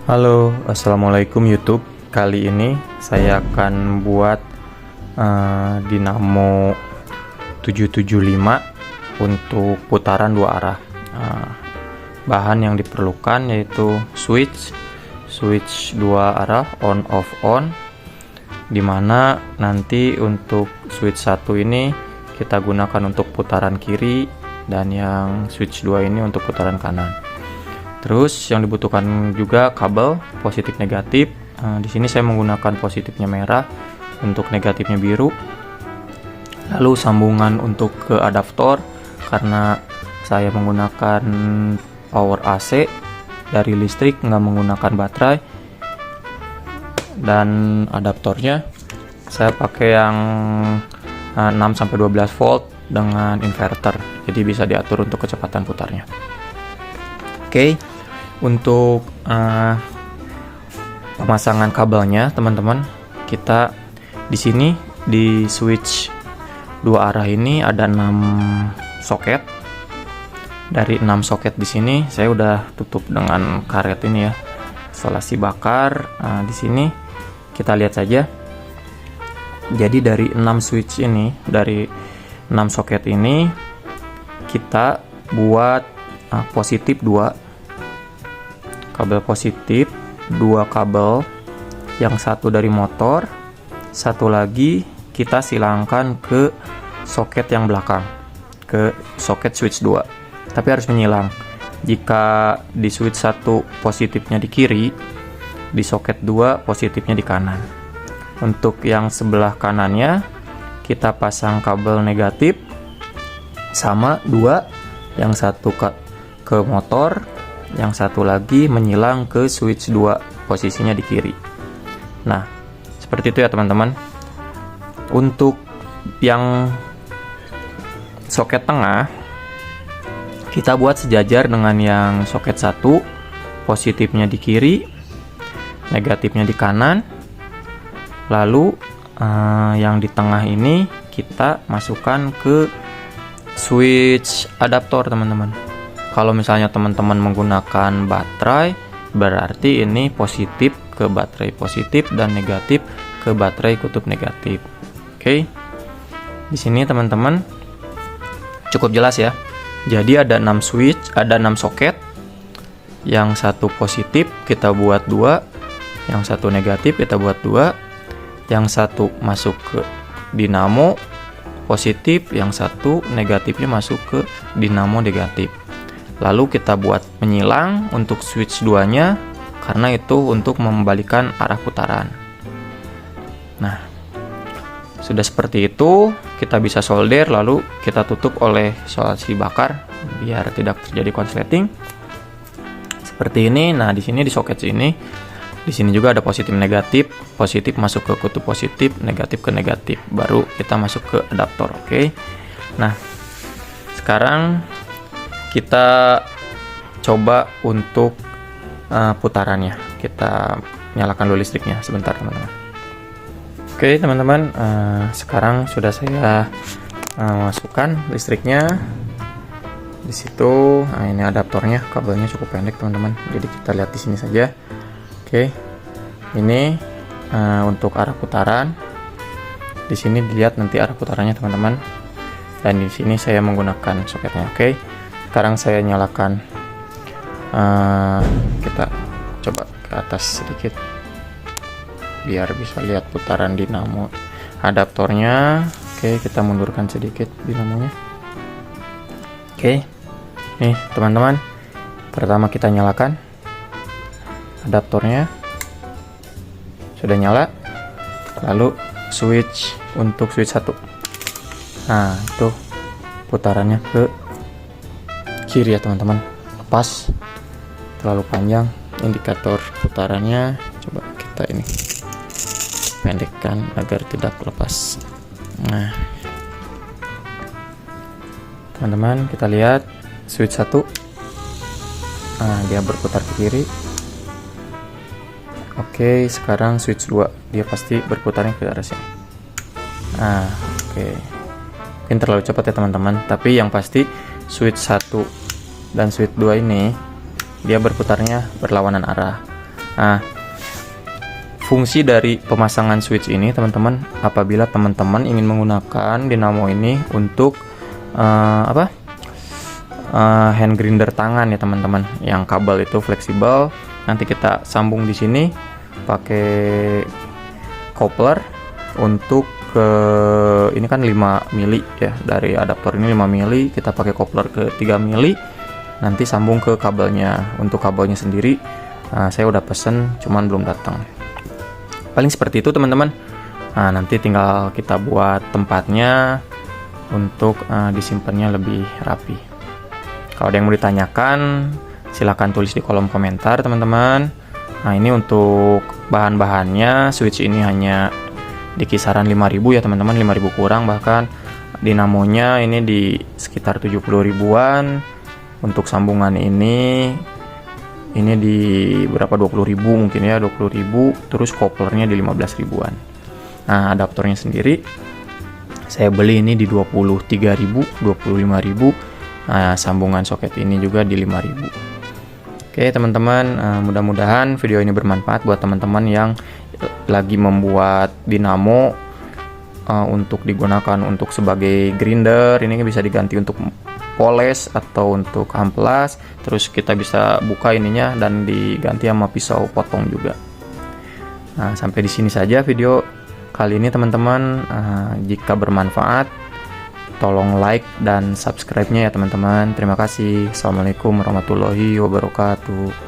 Halo, assalamualaikum YouTube. Kali ini saya akan buat dinamo 775 untuk putaran dua arah. Bahan yang diperlukan yaitu switch dua arah on, dimana nanti untuk switch satu ini kita gunakan untuk putaran kiri dan yang switch 2 ini untuk putaran kanan. Terus yang dibutuhkan juga kabel positif negatif. Di sini saya menggunakan positifnya merah, untuk negatifnya biru. Lalu sambungan untuk ke adaptor karena saya menggunakan power AC dari listrik, nggak menggunakan baterai. Dan adaptornya saya pakai yang 6-12 volt dengan inverter, jadi bisa diatur untuk kecepatan putarnya. Oke. Untuk pemasangan kabelnya, teman-teman, kita di sini di switch dua arah ini ada 6 soket. Dari 6 soket di sini saya udah tutup dengan karet ini ya, isolasi bakar. Di sini kita lihat saja. Jadi dari 6 switch ini, dari 6 soket ini kita buat positif 2 kabel positif, 2 kabel, yang satu dari motor, satu lagi kita silangkan ke soket yang belakang, ke soket switch 2, tapi harus menyilang. Jika di switch 1 positifnya di kiri, di soket 2 positifnya di kanan. Untuk yang sebelah kanannya kita pasang kabel negatif sama 2, yang satu ke motor, yang satu lagi menyilang ke switch 2 posisinya di kiri. Nah, seperti itu ya teman-teman. Untuk yang soket tengah kita buat sejajar dengan yang soket 1, positifnya di kiri, negatifnya di kanan. Lalu yang di tengah ini kita masukkan ke switch adaptor, teman-teman. Kalau misalnya teman-teman menggunakan baterai, berarti ini positif ke baterai positif dan negatif ke baterai kutub negatif. Oke. Di sini teman-teman cukup jelas ya. Jadi ada 6 switch, ada 6 soket. Yang satu positif kita buat 2, yang satu negatif kita buat 2, yang satu masuk ke dinamo positif, yang satu negatifnya masuk ke dinamo negatif. Lalu kita buat menyilang untuk switch 2-nya, karena itu untuk membalikan arah putaran. Nah, sudah seperti itu, kita bisa solder, lalu kita tutup oleh isolasi bakar biar tidak terjadi konsleting. Seperti ini. Nah, di sini di soket sini, di sini juga ada positif negatif, positif masuk ke kutub positif, negatif ke negatif, baru kita masuk ke adaptor. Oke. Nah, sekarang kita coba untuk putarannya. Kita nyalakan dulu listriknya sebentar, teman-teman. Oke, teman-teman, sekarang sudah saya masukkan listriknya di situ. Nah, ini adaptornya, kabelnya cukup pendek, teman-teman. Jadi kita lihat di sini saja. Oke, ini untuk arah putaran. Di sini dilihat nanti arah putarannya, teman-teman. Dan di sini saya menggunakan soketnya. Oke. Sekarang saya nyalakan, kita coba ke atas sedikit biar bisa lihat putaran dinamo adaptornya. Oke, kita mundurkan sedikit dinamonya. Oke, nih teman-teman, pertama kita nyalakan adaptornya, sudah nyala. Lalu switch untuk switch 1. Nah, itu putarannya ke kiri ya teman-teman, lepas, terlalu panjang indikator putarannya. Coba kita ini pendekkan agar tidak lepas. Nah, teman-teman, kita lihat switch 1, nah dia berputar ke kiri. Oke, sekarang switch 2, dia pasti berputarnya ke arah sini. Nah, oke, mungkin terlalu cepat ya teman-teman, tapi yang pasti switch 1 dan switch 2 ini dia berputarnya berlawanan arah. Nah, fungsi dari pemasangan switch ini teman-teman, apabila teman-teman ingin menggunakan dinamo ini untuk hand grinder tangan ya teman-teman, yang kabel itu fleksibel, nanti kita sambung di sini pakai coupler untuk ini kan 5 mili ya, dari adaptor ini 5 mili, kita pakai coupler ke 3 mili, nanti sambung ke kabelnya. Untuk kabelnya sendiri saya udah pesen, cuman belum datang. Paling seperti itu teman-teman. Nah, nanti tinggal kita buat tempatnya untuk disimpannya lebih rapi. Kalau ada yang mau ditanyakan, silahkan tulis di kolom komentar teman-teman. Nah, ini untuk bahan-bahannya, switch ini hanya di kisaran 5.000 ya teman-teman, 5.000 kurang, bahkan dinamonya ini di sekitar 70 ribuan. Untuk sambungan ini di berapa, 20.000 mungkin ya, 20.000, terus couplernya di 15 ribuan. Nah, adaptornya sendiri saya beli ini di 23.000, 25.000. Nah, sambungan soket ini juga di 5.000. Oke teman-teman, mudah-mudahan video ini bermanfaat buat teman-teman yang lagi membuat dinamo untuk digunakan untuk sebagai grinder. Ini bisa diganti untuk poles atau untuk amplas, terus kita bisa buka ininya dan diganti sama pisau potong juga. Nah, sampai di sini saja video kali ini teman-teman. Jika bermanfaat, tolong like dan subscribe-nya ya teman-teman. Terima kasih. Assalamualaikum warahmatullahi wabarakatuh.